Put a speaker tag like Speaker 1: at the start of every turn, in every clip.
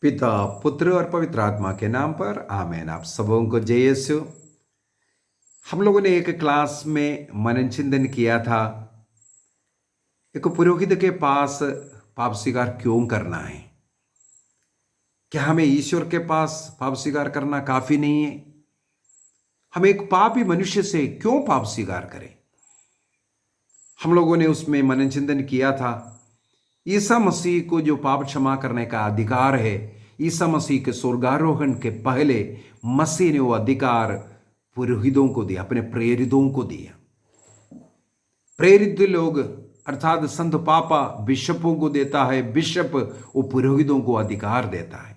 Speaker 1: पिता पुत्र और पवित्र आत्मा के नाम पर आमीन। आप सबों को जय यीशु। हम लोगों ने एक क्लास में मनन चिंतन किया था, एक पुरोहित के पास पाप स्वीकार क्यों करना है। क्या हमें ईश्वर के पास पाप स्वीकार करना काफी नहीं है? हम एक पापी मनुष्य से क्यों पाप स्वीकार करें? हम लोगों ने उसमें मनन चिंतन किया था, ईसा मसीह को जो पाप क्षमा करने का अधिकार है, ईसा मसीह के स्वर्गारोहण के पहले मसीह ने वो अधिकार पुरोहितों को दिया, अपने प्रेरितों को दिया। प्रेरित लोग अर्थात संत पापा बिशपों को देता है, बिशप वो पुरोहितों को अधिकार देता है।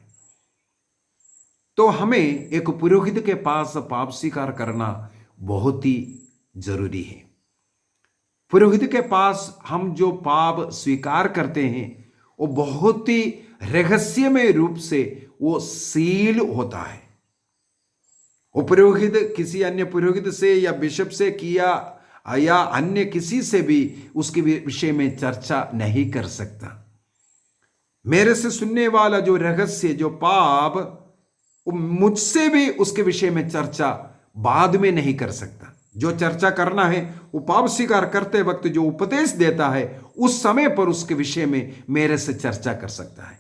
Speaker 1: तो हमें एक पुरोहित के पास पाप स्वीकार करना बहुत ही जरूरी है। पुरोहित के पास हम जो पाप स्वीकार करते हैं वो बहुत ही रहस्यमय रूप से वो सील होता है। वो पुरोहित किसी अन्य पुरोहित से या बिशप से किया या अन्य किसी से भी उसके विषय में चर्चा नहीं कर सकता। मेरे से सुनने वाला जो रहस्य, जो पाप, वो मुझसे भी उसके विषय में चर्चा बाद में नहीं कर सकता। जो चर्चा करना है वो पाप स्वीकार करते वक्त जो उपदेश देता है उस समय पर उसके विषय में मेरे से चर्चा कर सकता है।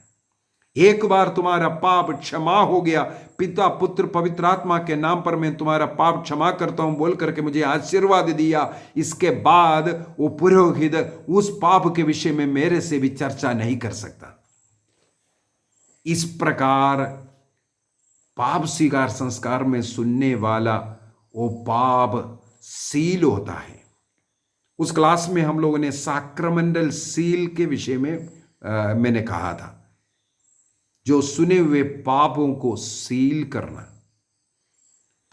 Speaker 1: एक बार तुम्हारा पाप क्षमा हो गया, पिता पुत्र पवित्र आत्मा के नाम पर मैं तुम्हारा पाप क्षमा करता हूं बोल करके मुझे आशीर्वाद दिया, इसके बाद वो पुरोहित उस पाप के विषय में मेरे से भी चर्चा नहीं कर सकता। इस प्रकार पाप स्वीकार संस्कार में सुनने वाला वो पाप सील होता है। उस क्लास में हम लोगों ने साक्रमेंटल सील के विषय में मैंने कहा था, जो सुने हुए पापों को सील करना।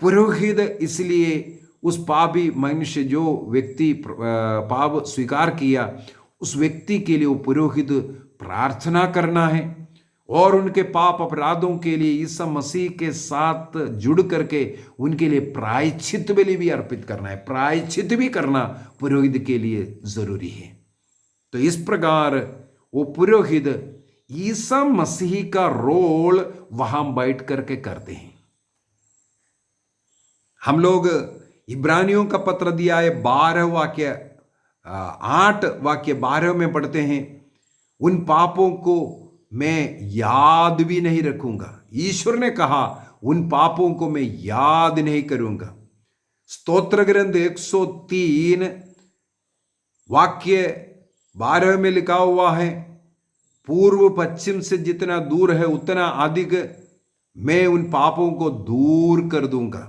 Speaker 1: पुरोहित इसलिए उस पापी मनुष्य, जो व्यक्ति पाप स्वीकार किया, उस व्यक्ति के लिए वो पुरोहित प्रार्थना करना है और उनके पाप अपराधों के लिए ईसा मसीह के साथ जुड़ करके उनके लिए प्रायश्चित बलि भी अर्पित करना है। प्रायश्चित भी करना पुरोहित के लिए जरूरी है। तो इस प्रकार वो पुरोहित ईसा मसीह का रोल वहां बैठ करके करते हैं। हम लोग इब्रानियों का पत्र दिया है 12 वाक्य 8 वाक्य 12 में पढ़ते हैं, उन पापों को मैं याद भी नहीं रखूंगा। ईश्वर ने कहा उन पापों को मैं याद नहीं करूंगा। स्तोत्र ग्रंथ 103 वाक्य 12 में लिखा हुआ है, पूर्व पश्चिम से जितना दूर है उतना अधिक मैं उन पापों को दूर कर दूंगा।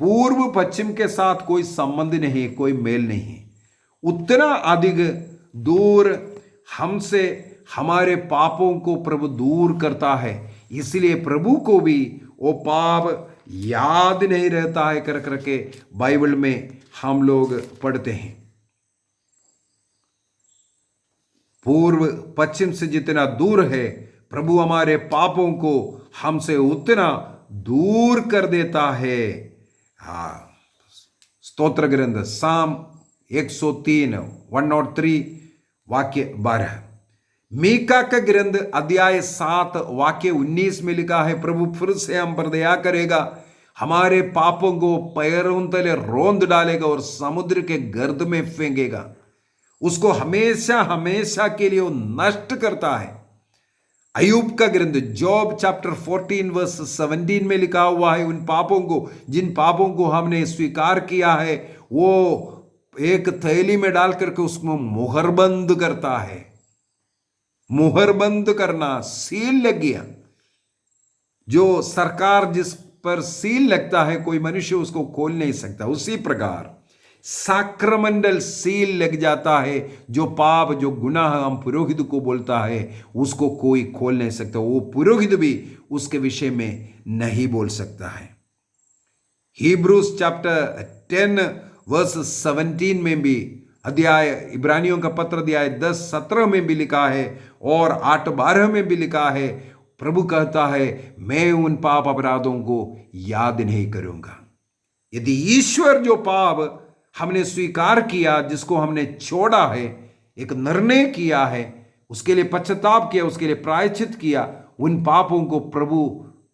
Speaker 1: पूर्व पश्चिम के साथ कोई संबंध नहीं, कोई मेल नहीं, उतना अधिक दूर हमसे हमारे पापों को प्रभु दूर करता है। इसलिए प्रभु को भी वो पाप याद नहीं रहता है कर करके बाइबल में हम लोग पढ़ते हैं। पूर्व पश्चिम से जितना दूर है प्रभु हमारे पापों को हमसे उतना दूर कर देता है। स्तोत्र ग्रंथ साम 103 103 वाक्य 12। मीका का ग्रंथ अध्याय 7 वाक्य 19 में लिखा है, प्रभु फिर से हम पर दया करेगा, हमारे पापों को पैरों तले रोंद डालेगा और समुद्र के गर्द में फेंकेगा। उसको हमेशा हमेशा के लिए वो नष्ट करता है। अयूब का ग्रंथ जॉब चैप्टर 14 वर्स 17 में लिखा हुआ है, उन पापों को, जिन पापों को हमने स्वीकार किया है, वो एक थैली में डाल करके उसको मुहरबंद करता है। मुहरबंद करना, सील लग गया। जो सरकार जिस पर सील लगता है कोई मनुष्य उसको खोल नहीं सकता, उसी प्रकार साक्रमेंटल सील लग जाता है। जो पाप, जो गुनाह हम पुरोहित को बोलता है उसको कोई खोल नहीं सकता, वो पुरोहित भी उसके विषय में नहीं बोल सकता है। हिब्रूस चैप्टर 10 वर्स 17 में भी, अध्याय इब्रानियों का पत्र अध्याय 10-17 में भी लिखा है और 8-12 में भी लिखा है, प्रभु कहता है मैं उन पाप अपराधों को याद नहीं करूंगा। यदि ईश्वर जो पाप हमने स्वीकार किया, जिसको हमने छोड़ा है, एक निर्णय किया है, उसके लिए पश्चाताप किया, उसके लिए प्रायश्चित किया, उन पापों को प्रभु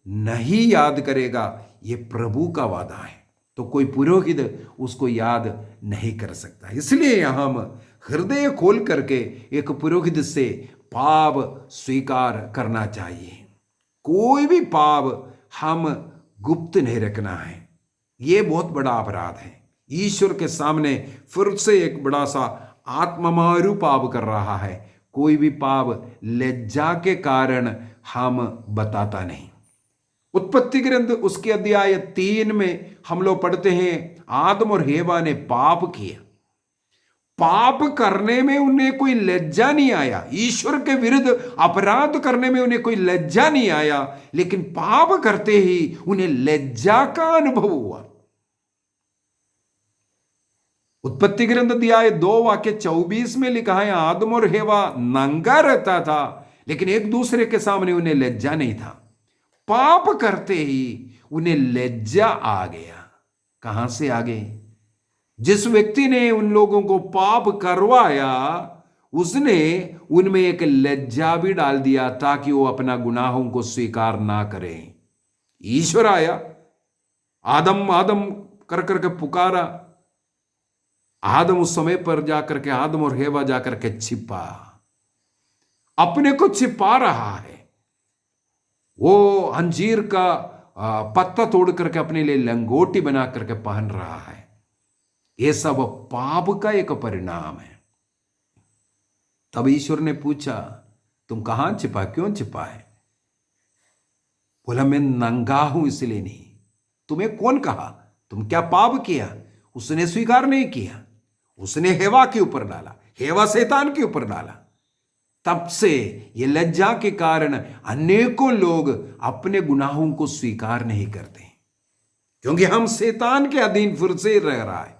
Speaker 1: नहीं याद करेगा, ये प्रभु का वादा है। तो कोई पुरोहित उसको याद नहीं कर सकता। इसलिए हम हृदय खोल करके एक पुरोहित से पाप स्वीकार करना चाहिए। कोई भी पाप हम गुप्त नहीं रखना है, ये बहुत बड़ा अपराध है। ईश्वर के सामने फिर से एक बड़ा सा आत्ममारू पाप कर रहा है। कोई भी पाप लज्जा के कारण हम बताता नहीं। उत्पत्ति ग्रंथ उसके अध्याय 3 में हम लोग पढ़ते हैं, आदम और हेवा ने पाप किया। पाप करने में उन्हें कोई लज्जा नहीं आया, ईश्वर के विरुद्ध अपराध करने में उन्हें कोई लज्जा नहीं आया, लेकिन पाप करते ही उन्हें लज्जा का अनुभव हुआ। उत्पत्ति ग्रंथ अध्याय 2 वाक्य 24 में लिखा है, आदम और हेवा नंगा रहता था, लेकिन एक दूसरे के सामने उन्हें लज्जा नहीं था। पाप करते ही उन्हें लज्जा आ गया। कहां से आ गए? जिस व्यक्ति ने उन लोगों को पाप करवाया, उसने उनमें एक लज्जा भी डाल दिया ताकि वो अपना गुनाहों को स्वीकार ना करें। ईश्वर आया, आदम आदम कर करके पुकारा। आदम उस समय पर जाकर के, आदम और हेवा जाकर के छिपा, अपने को छिपा रहा है। वो अंजीर का पत्ता तोड़ करके अपने लिए लंगोटी बना करके पहन रहा है। ये सब पाप का एक परिणाम है। तब ईश्वर ने पूछा, तुम कहां छिपा, क्यों छिपा है? बोला, मैं नंगा हूं इसलिए नहीं। तुम्हें कौन कहा? तुम क्या पाप किया? उसने स्वीकार नहीं किया, उसने हेवा के ऊपर डाला, हेवा शैतान के ऊपर डाला। तब से ये लज्जा के कारण अनेकों लोग अपने गुनाहों को स्वीकार नहीं करते, क्योंकि हम शैतान के अधीन फिर से रह रहा है।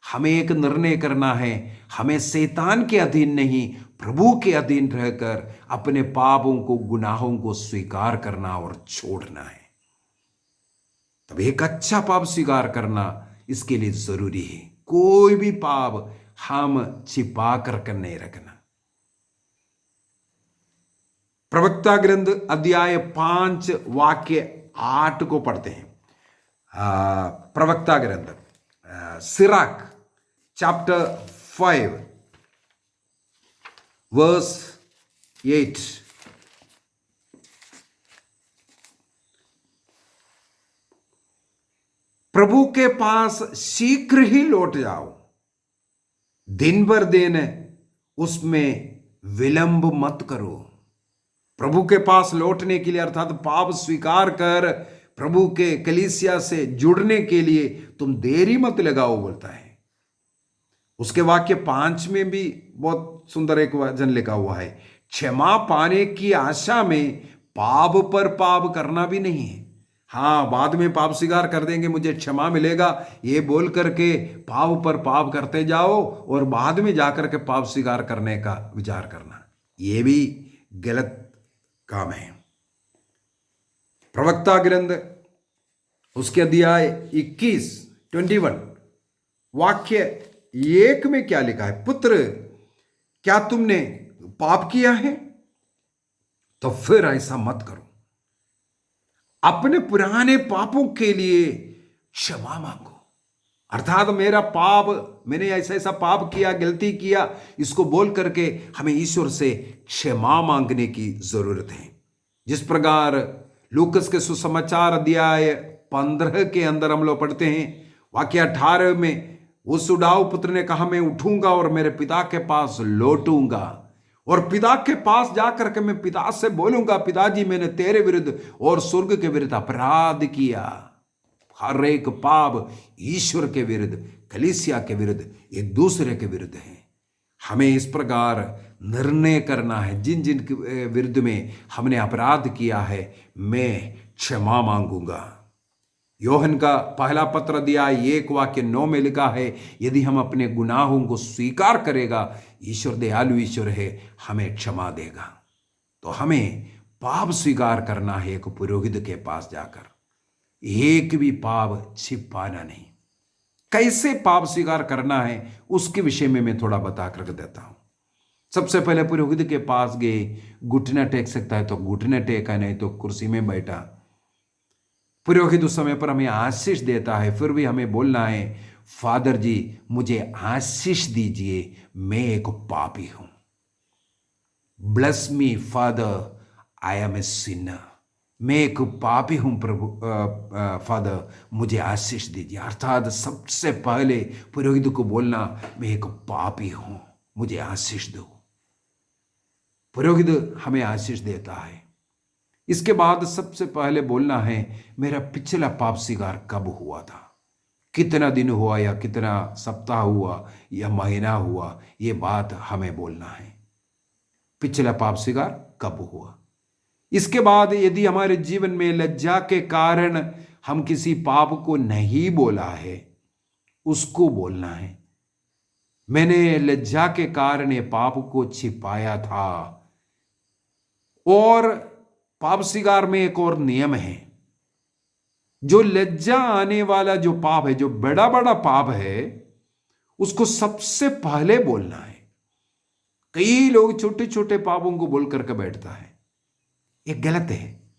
Speaker 1: हमें एक निर्णय करना है, हमें शैतान के अधीन नहीं, प्रभु के अधीन रहकर अपने पापों को, गुनाहों को स्वीकार करना और छोड़ना है। तब एक अच्छा पाप स्वीकार करना इसके लिए जरूरी है। कोई भी पाप हम छिपा कर नहीं रखना। प्रवक्ता ग्रंथ अध्याय 5 वाक्य 8 को पढ़ते हैं। प्रवक्ता ग्रंथ सिराक चैप्टर 5 वर्स 8। प्रभु के पास शीघ्र ही लौट जाओ, दिन भर दिन उसमें विलंब मत करो। प्रभु के पास लौटने के लिए, अर्थात पाप स्वीकार कर प्रभु के कलीसिया से जुड़ने के लिए तुम देरी मत लगाओ, बोलता है। उसके वाक्य 5 में भी बहुत सुंदर एक वचन लिखा हुआ है, क्षमा पाने की आशा में पाप पर पाप करना भी नहीं है। हाँ, बाद में पाप स्वीकार कर देंगे, मुझे क्षमा मिलेगा, ये बोल करके पाप पर पाप करते जाओ और बाद में जाकर के पाप स्वीकार करने का विचार करना, ये भी गलत काम है। प्रवक्ता ग्रंथ उसके अध्याय 21 वाक्य 1 में क्या लिखा है? पुत्र, क्या तुमने पाप किया है? तो फिर ऐसा मत करो, अपने पुराने पापों के लिए क्षमा मांगो। अर्थात मेरा पाप, मैंने ऐसा ऐसा पाप किया, गलती किया, इसको बोल करके हमें ईश्वर से क्षमा मांगने की जरूरत है। जिस प्रकार लूकस के सुसमाचार अध्याय 15 के अंदर हम लोग पढ़ते हैं, वाक्य 18 में, उस उड़ाऊ पुत्र ने कहा, मैं उठूंगा और मेरे पिता के पास लौटूंगा और पिता के पास जाकर के मैं पिता से बोलूंगा, पिताजी मैंने तेरे विरुद्ध और स्वर्ग के विरुद्ध अपराध किया। हर एक पाप ईश्वर के विरुद्ध, कलीसिया के विरुद्ध, एक दूसरे के विरुद्ध है। हमें इस प्रकार निर्णय करना है, जिन जिन के विरुद्ध में हमने अपराध किया है, मैं क्षमा मांगूंगा। योहन का पहला पत्र अध्याय 1 वाक्य 9 में लिखा है, यदि हम अपने गुनाहों को स्वीकार करेगा, ईश्वर दयालु ईश्वर है, हमें क्षमा देगा। तो हमें पाप स्वीकार करना है एक पुरोहित के पास जाकर, एक भी पाप छिपाना नहीं। कैसे पाप स्वीकार करना है उसके विषय में मैं थोड़ा बता कर देता हूं। सबसे पहले पुरोहित के पास गए, घुटना टेक सकता है तो घुटना टेका, नहीं तो कुर्सी में बैठा। पुरोहित उस समय पर हमें आशीष देता है, फिर भी हमें बोलना है, फादर जी मुझे आशीष दीजिए, मैं एक पापी हूं। Bless me father, I am a sinner. मैं एक पापी हूं प्रभु, फादर मुझे आशीष दीजिए। अर्थात सबसे पहले पुरोहित को बोलना, मैं एक पापी हूं, मुझे आशीष दो। पुरोहित हमें आशीष देता है। इसके बाद सबसे पहले बोलना है, मेरा पिछला पाप स्वीकार कब हुआ था, कितना दिन हुआ, या कितना सप्ताह हुआ, या महीना हुआ, ये बात हमें बोलना है। पिछला पाप स्वीकार कब हुआ। इसके बाद यदि हमारे जीवन में लज्जा के कारण हम किसी पाप को नहीं बोला है, उसको बोलना है, मैंने लज्जा के कारण ये पाप को छिपाया था। और पाप स्वीकार में एक और नियम है, जो लज्जा आने वाला जो पाप है, जो बड़ा बड़ा पाप है, उसको सबसे पहले बोलना है। कई लोग छोटे छोटे पापों को बोल करके बैठता है, ये गलत है।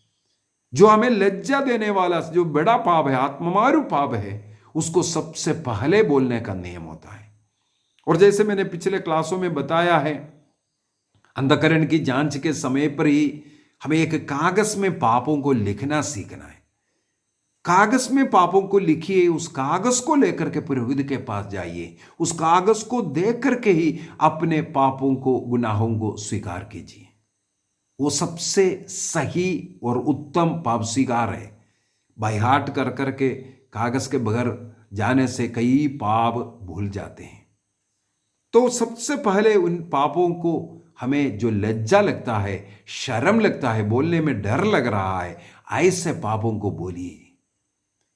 Speaker 1: जो हमें लज्जा देने वाला जो बड़ा पाप है, आत्ममारू पाप है, उसको सबसे पहले बोलने का नियम होता है। और जैसे मैंने पिछले क्लासों में बताया है, अंधकरण की जांच के समय पर ही हमें एक कागज में पापों को लिखना सीखना है। कागज में पापों को लिखिए, उस कागज को लेकर के पुरोहित के पास जाइए, उस कागज को देख करके ही अपने पापों को, गुनाहों को स्वीकार कीजिए। वो सबसे सही और उत्तम पाप स्वीकार है। बाय हार्ट कर करके कागज के बगैर जाने से कई पाप भूल जाते हैं। तो सबसे पहले उन पापों को, हमें जो लज्जा लगता है, शर्म लगता है, बोलने में डर लग रहा है, ऐसे पापों को बोलिए।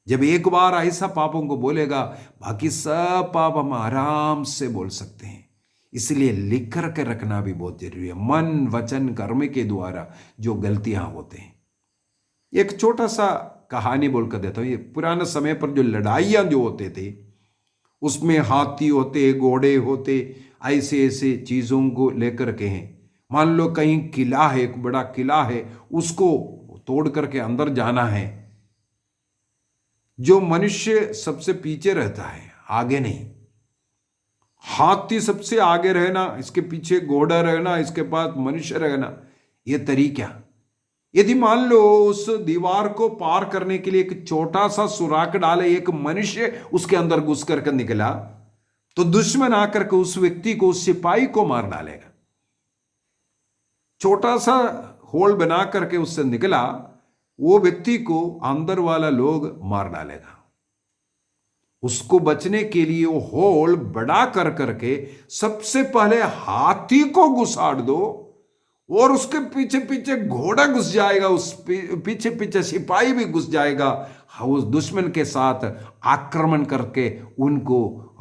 Speaker 1: जब एक बार ऐसा पापों को बोलेगा, बाकी सब पाप हम आराम से बोल सकते हैं। इसलिए लिख करके रखना भी बहुत जरूरी है, मन वचन कर्म के द्वारा जो गलतियां होते हैं। एक छोटा सा कहानी बोलकर देता हूं। ये पुराने समय पर जो लड़ाइयां जो होते थे, उसमें हाथी होते, घोड़े होते, ऐसे ऐसे चीजों को लेकर के हैं। मान लो कहीं किला है, एक बड़ा किला है, उसको तोड़ करके अंदर जाना है। जो मनुष्य सबसे पीछे रहता है, आगे नहीं। हाथी सबसे आगे रहना, इसके पीछे घोड़ा रहना, इसके पास मनुष्य रहना, यह तरीका। यदि मान लो उस दीवार को पार करने के लिए एक छोटा सा सुराख डाले, एक मनुष्य उसके अंदर घुस करके निकला, तो दुश्मन आकर के उस व्यक्ति को, उस सिपाही को मार डालेगा। छोटा सा होल बना करके उससे निकला, वो व्यक्ति को अंदर वाला लोग मार डालेगा। उसको बचने के लिए वो होल बड़ा कर करके सबसे पहले हाथी को घुसाड़ दो, और उसके पीछे पीछे घोड़ा घुस जाएगा, उस पीछे पीछे सिपाही भी घुस जाएगा। उस दुश्मन के साथ आक्रमण करके उनको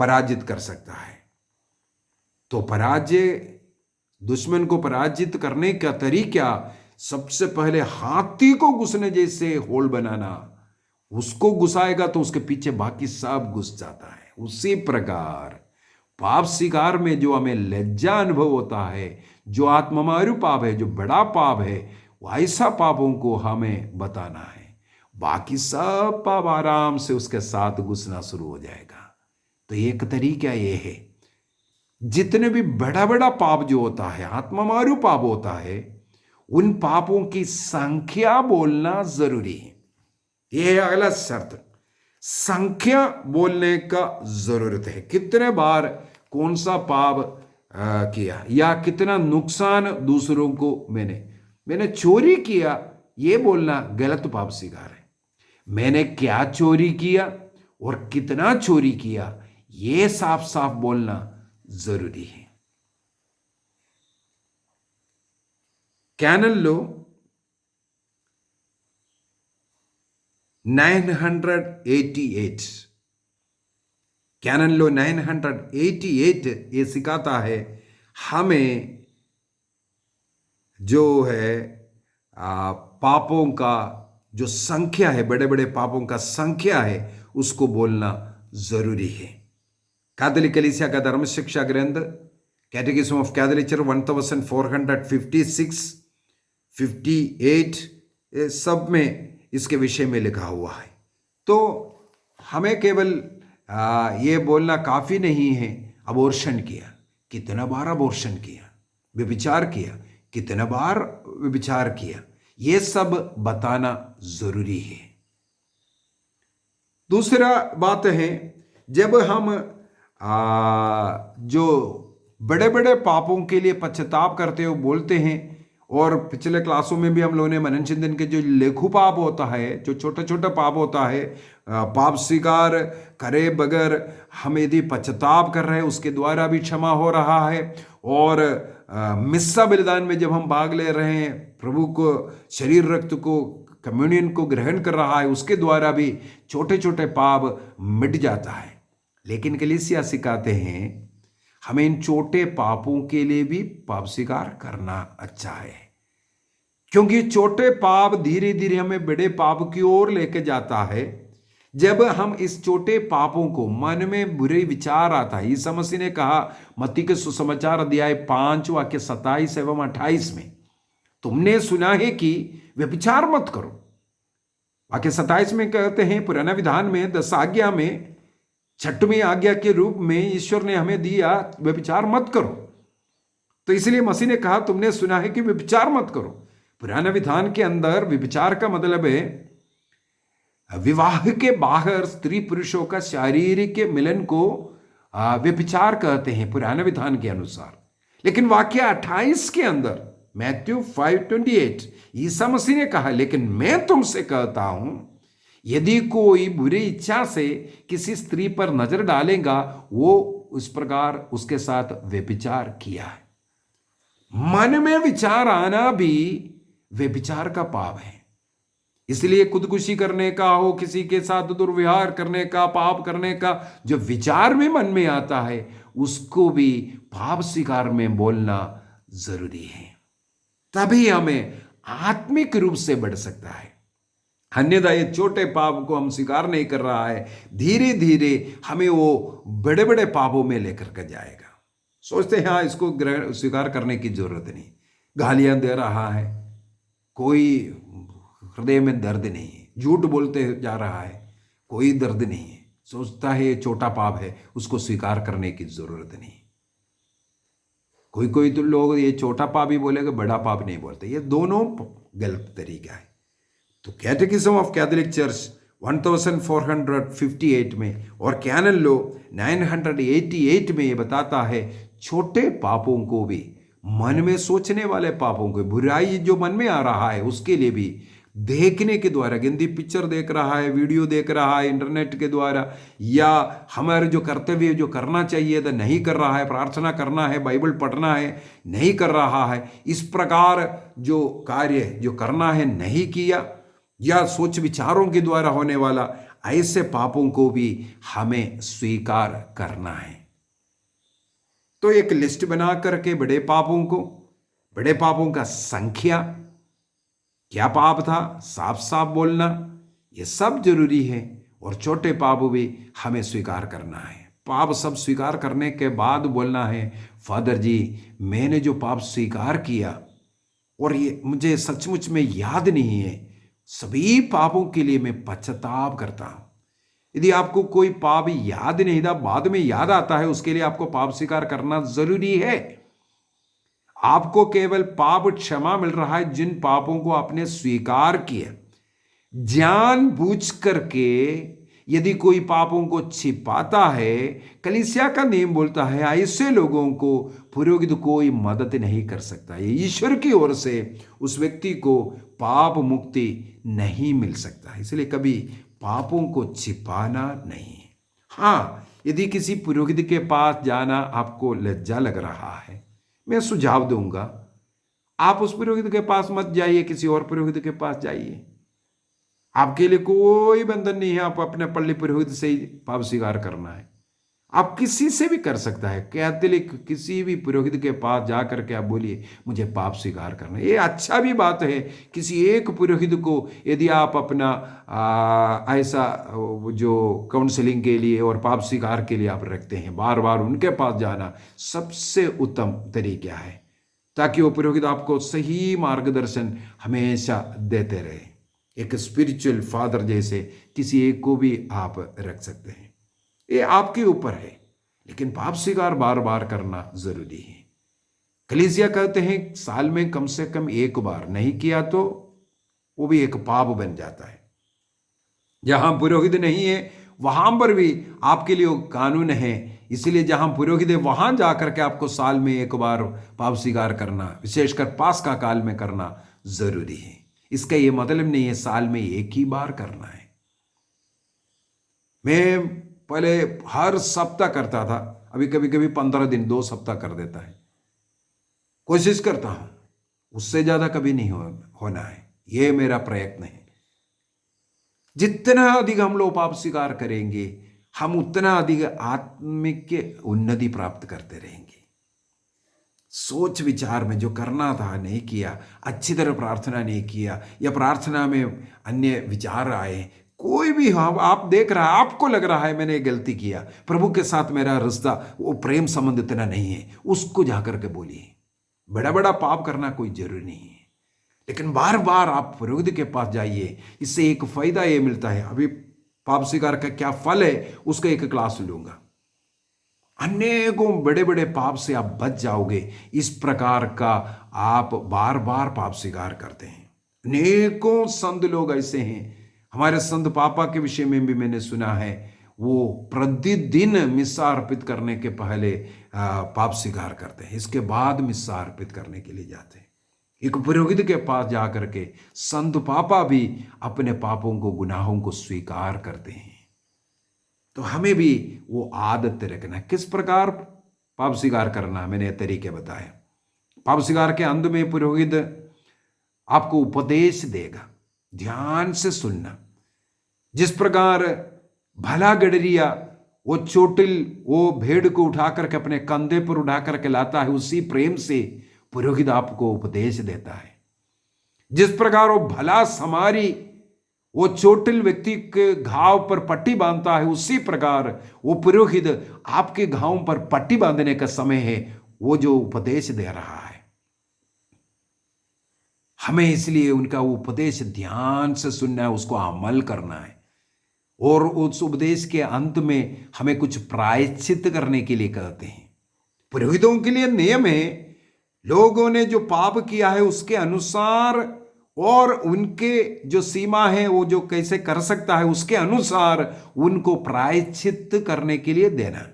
Speaker 1: पराजित कर सकता है। तो दुश्मन को पराजित करने का तरीका, सबसे पहले हाथी को घुसने जैसे होल बनाना। उसको घुसाएगा तो उसके पीछे बाकी सब घुस जाता है। उसी प्रकार पाप स्वीकार में जो हमें लज्जा अनुभव होता है, जो आत्ममारू पाप है, जो बड़ा पाप है, वो ऐसा पापों को हमें बताना है। बाकी सब पाप आराम से उसके साथ घुसना शुरू हो जाएगा। तो एक तरीका ये है, जितने भी बड़ा बड़ा पाप जो होता है, आत्ममारू पाप होता है, उन पापों की संख्या बोलना जरूरी है। यह है अगला शर्त, संख्या बोलने का जरूरत है। कितने बार कौन सा पाप किया, या कितना नुकसान दूसरों को मैंने चोरी किया, यह बोलना गलत पाप स्वीकार है। मैंने क्या चोरी किया और कितना चोरी किया, यह साफ साफ बोलना जरूरी है। कैनन लो 988, कैनन लो 988 ये सिखाता है हमें जो है पापों का जो संख्या है, बड़े बड़े पापों का संख्या है, उसको बोलना जरूरी है। कैथोलिक कलीसिया का धर्म शिक्षा ग्रंथ कैटेकिज्म ऑफ कैथोलिक चर्च 1456, 58 सब में इसके विषय में लिखा हुआ है। तो हमें केवल ये बोलना काफ़ी नहीं है अबॉर्शन किया, कितना बार अबॉर्शन किया, व्यभिचार किया, कितना बार व्यभिचार किया, ये सब बताना जरूरी है। दूसरा बात है, जब हम जो बड़े बड़े पापों के लिए पश्चाताप करते हो बोलते हैं, और पिछले क्लासों में भी हम लोगों ने मनन चिंतन के जो लेखु पाप होता है, जो छोटा छोटा पाप होता है, पाप स्वीकार करे बगैर हम यदि पश्चाताप कर रहे हैं उसके द्वारा भी क्षमा हो रहा है। और मिस्सा बलिदान में जब हम भाग ले रहे हैं, प्रभु को शरीर रक्त को कम्युनियन को ग्रहण कर रहा है, उसके द्वारा भी छोटे छोटे पाप मिट जाता है। लेकिन कलीसिया सिखाते हैं हमें इन छोटे पापों के लिए भी पाप स्वीकार करना अच्छा है, क्योंकि छोटे पाप धीरे धीरे हमें बड़े पाप की ओर लेके जाता है। जब हम इस छोटे पापों को, मन में बुरे विचार आता है, यीशु मसीह ने कहा मत्ती के सुसमाचार अध्याय 5 वाक्य 27 एवं 28 में, तुमने सुना है कि व्यभिचार मत करो। वाक्य 27 में कहते हैं, पुराना विधान में 10 आज्ञा में 6वीं आज्ञा के रूप में ईश्वर ने हमें दिया व्यभिचार मत करो। तो इसलिए मसीह ने कहा तुमने सुना है कि व्यभिचार मत करो। पुराना विधान के अंदर व्यभिचार का मतलब है विवाह के बाहर स्त्री पुरुषों का शारीरिक मिलन को व्यभिचार कहते हैं पुराना विधान के अनुसार। लेकिन वाक्य 28 के अंदर मैथ्यू 5:28 ईसा मसीह ने कहा, लेकिन मैं तुमसे कहता हूं यदि कोई बुरी इच्छा से किसी स्त्री पर नजर डालेगा, वो उस प्रकार उसके साथ व्यभिचार किया है। मन में विचार आना भी व्यभिचार का पाप है। इसलिए खुदकुशी करने का हो, किसी के साथ दुर्व्यवहार करने का, पाप करने का जो विचार भी मन में आता है, उसको भी पाप स्वीकार में बोलना जरूरी है। तभी हमें आत्मिक रूप से बढ़ सकता है। अन्यथा ये छोटे पाप को हम स्वीकार नहीं कर रहा है, धीरे धीरे हमें वो बड़े बड़े पापों में लेकर के जाएगा। सोचते हैं हाँ इसको स्वीकार करने की जरूरत नहीं, गालियां दे रहा है, कोई हृदय में दर्द नहीं है, झूठ बोलते जा रहा है, कोई दर्द नहीं है, सोचता है ये छोटा पाप है, उसको स्वीकार करने की जरूरत नहीं। कोई तो लोग ये छोटा पाप ही बोलेगा, बड़ा पाप नहीं बोलते। ये दोनों गलत तरीका है। तो कैटेकिज्म ऑफ कैथोलिक चर्च 1458 में और कैनन लॉ 988 में ये बताता है छोटे पापों को भी, मन में सोचने वाले पापों को, बुराई जो मन में आ रहा है उसके लिए भी देखने के द्वारा, गंदी पिक्चर देख रहा है, वीडियो देख रहा है इंटरनेट के द्वारा, या हमारे जो कर्तव्य जो करना चाहिए था नहीं कर रहा है, प्रार्थना करना है, बाइबल पढ़ना है नहीं कर रहा है, इस प्रकार जो कार्य जो करना है नहीं किया, या सोच विचारों के द्वारा होने वाला ऐसे पापों को भी हमें स्वीकार करना है। तो एक लिस्ट बना करके बड़े पापों का संख्या, क्या पाप था, साफ साफ बोलना, ये सब जरूरी है। और छोटे पाप भी हमें स्वीकार करना है। पाप सब स्वीकार करने के बाद बोलना है, फादर जी मैंने जो पाप स्वीकार किया और ये मुझे सचमुच में याद नहीं है, सभी पापों के लिए मैं पश्चाताप करता हूं। यदि आपको कोई पाप याद नहीं था, बाद में याद आता है, उसके लिए आपको पाप स्वीकार करना जरूरी है। आपको केवल पाप क्षमा मिल रहा है जिन पापों को आपने स्वीकार किया। जानबूझ करके यदि कोई पापों को छिपाता है, कलीसिया का नियम बोलता है ऐसे लोगों को पुरोहित कोई मदद नहीं कर सकता। ये ईश्वर की ओर से उस व्यक्ति को पाप मुक्ति नहीं मिल सकता। इसलिए कभी पापों को छिपाना नहीं। हाँ, यदि किसी पुरोहित के पास जाना आपको लज्जा लग रहा है, मैं सुझाव दूंगा आप उस पुरोहित के पास मत जाइए, किसी और पुरोहित के पास जाइए। आपके लिए कोई बंधन नहीं है, आप अपने पल्ली पुरोहित से ही पाप स्वीकार करना है। आप किसी से भी कर सकता है। कैथोलिक किसी भी पुरोहित के पास जा करके आप बोलिए मुझे पाप स्वीकार करना है। ये अच्छा भी बात है। किसी एक पुरोहित को यदि आप अपना ऐसा जो काउंसलिंग के लिए और पाप स्वीकार के लिए आप रखते हैं, बार बार उनके पास जाना सबसे उत्तम तरीका है, ताकि वो पुरोहित आपको सही मार्गदर्शन हमेशा देते रहे। एक स्पिरिचुअल फादर जैसे किसी एक को भी आप रख सकते हैं, ये आपके ऊपर है। लेकिन पाप स्वीकार बार बार करना जरूरी है। कलीसिया कहते हैं साल में कम से कम एक बार, नहीं किया तो वो भी एक पाप बन जाता है। जहां पुरोहित नहीं है वहां पर भी आपके लिए वो कानून है, इसलिए जहां पुरोहित है वहां जाकर के आपको साल में एक बार पाप स्वीकार करना, विशेषकर पास्का काल में करना जरूरी है। इसका ये मतलब नहीं है साल में एक ही बार करना है। मैं पहले हर सप्ताह करता था, अभी कभी कभी 15 दिन 2 सप्ताह कर देता है। कोशिश करता हूं उससे ज्यादा कभी नहीं होना है, ये मेरा प्रयत्न है। जितना अधिक हम लोग पाप स्वीकार करेंगे हम उतना अधिक आत्मिक उन्नति प्राप्त करते रहेंगे। सोच विचार में जो करना था नहीं किया, अच्छी तरह प्रार्थना नहीं किया, या प्रार्थना में अन्य विचार आए, कोई भी हो, आप देख रहा है, आपको लग रहा है मैंने गलती किया, प्रभु के साथ मेरा रिश्ता वो प्रेम संबंध इतना नहीं है, उसको जाकर के बोलिए। बड़ा बड़ा पाप करना कोई जरूरी नहीं है, लेकिन बार बार आप पुरोहित के पास जाइए। इससे एक फायदा ये मिलता है, अभी पाप स्वीकार का क्या फल है उसका एक क्लास लूंगा। अनेकों बड़े बड़े पाप से आप बच जाओगे इस प्रकार का आप बार बार पाप स्वीकार करते हैं। अनेकों संत लोग ऐसे हैं, हमारे संत पापा के विषय में भी मैंने सुना है, वो प्रतिदिन मिस्सा अर्पित करने के पहले पाप स्वीकार करते हैं, इसके बाद मिस्सा अर्पित करने के लिए जाते हैं। एक पुरोहित के पास जाकर के संत पापा भी अपने पापों को, गुनाहों को स्वीकार करते हैं। तो हमें भी वो आदत रखना, किस प्रकार पाप स्वीकार करना मैंने तरीके बताए। पाप स्वीकार के अंत में पुरोहित आपको उपदेश देगा, ध्यान से सुनना। जिस प्रकार भला गडरिया वो चोटिल वो भेड़ को उठा करके अपने कंधे पर उठा करके लाता है, उसी प्रेम से पुरोहित आपको उपदेश देता है। जिस प्रकार वो भला समारी वो चोटिल व्यक्ति के घाव पर पट्टी बांधता है, उसी प्रकार वो पुरोहित आपके घावों पर पट्टी बांधने का समय है, वो जो उपदेश दे रहा है। हमें इसलिए उनका वो उपदेश ध्यान से सुनना है, उसको अमल करना है। और उस उपदेश के अंत में हमें कुछ प्रायश्चित करने के लिए कहते हैं। पुरोहितों के लिए नियम है, लोगों ने जो पाप किया है उसके अनुसार और उनके जो सीमा है वो जो कैसे कर सकता है उसके अनुसार उनको प्रायश्चित करने के लिए देना।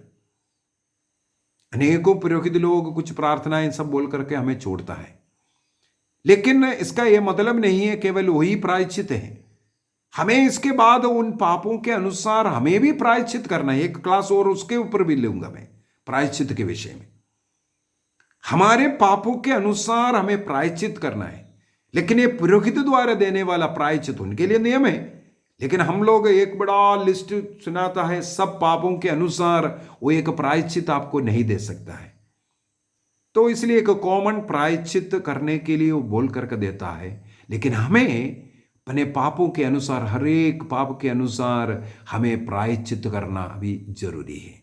Speaker 1: अनेकों पुरोहित लोग कुछ प्रार्थनाएं सब बोल करके हमें छोड़ता है, लेकिन इसका यह मतलब नहीं है केवल वही प्रायश्चित है। हमें इसके बाद उन पापों के अनुसार हमें भी प्रायश्चित करना है। एक क्लास और उसके ऊपर भी लूंगा मैं प्रायश्चित के विषय में। हमारे पापों के अनुसार हमें प्रायश्चित करना है, लेकिन ये पुरोहित द्वारा देने वाला प्रायश्चित उनके लिए नियम है। लेकिन हम लोग एक बड़ा लिस्ट सुनाता है सब पापों के अनुसार, वो एक प्रायश्चित आपको नहीं दे सकता है। तो इसलिए एक कॉमन प्रायश्चित करने के लिए वो बोल करके देता है, लेकिन हमें अपने पापों के अनुसार, हर एक पाप के अनुसार हमें प्रायश्चित करना भी जरूरी है।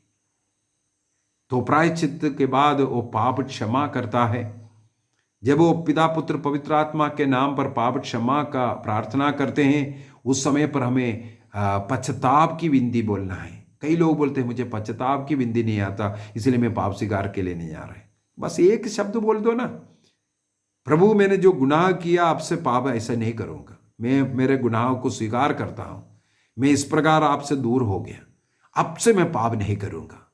Speaker 1: तो प्रायश्चित के बाद वो पाप क्षमा करता है। जब वो पिता पुत्र पवित्र आत्मा के नाम पर पाप क्षमा का प्रार्थना करते हैं, उस समय पर हमें पश्चाताप की विनती बोलना है। कई लोग बोलते हैं मुझे पश्चाताप की विनती नहीं आता, इसलिए मैं पाप स्वीकार के लिए नहीं आ रहा है। बस एक शब्द बोल दो ना, प्रभु मैंने जो गुनाह किया आपसे पाप ऐसा नहीं करूंगा, मैं मेरे गुनाहों को स्वीकार करता हूं, मैं इस प्रकार आपसे दूर हो गया, अब से मैं पाप नहीं करूंगा।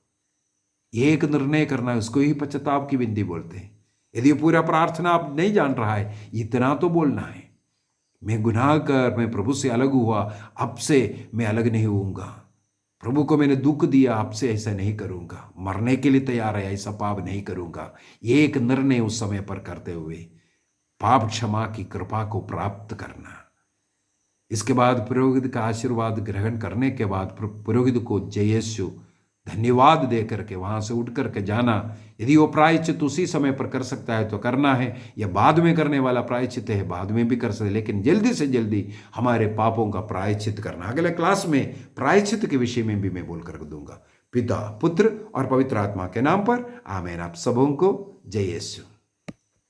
Speaker 1: एक निर्णय करना है, उसको ही पश्चाताप की विनती बोलते हैं। यदि पूरा प्रार्थना आप नहीं जान रहा है, इतना तो बोलना है, मैं गुनाह कर, मैं प्रभु से अलग हुआ, अब से मैं अलग नहीं होऊंगा, प्रभु को मैंने दुख दिया, अब से ऐसा नहीं करूंगा, मरने के लिए तैयार है, ऐसा पाप नहीं करूंगा। एक निर्णय उस समय पर करते हुए पाप क्षमा की कृपा को प्राप्त करना। इसके बाद पुरोहित का आशीर्वाद ग्रहण करने के बाद पुरोहित को जय यीशु धन्यवाद दे करके वहाँ से उठ करके जाना। यदि वो प्रायश्चित उसी समय पर कर सकता है तो करना है, या बाद में करने वाला प्रायश्चित है बाद में भी कर सकते, लेकिन जल्दी से जल्दी हमारे पापों का प्रायश्चित करना। अगले क्लास में प्रायश्चित के विषय में भी मैं बोल कर दूंगा। पिता, पुत्र और पवित्र आत्मा के नाम पर आमीन। आप सबों को जय यीशु।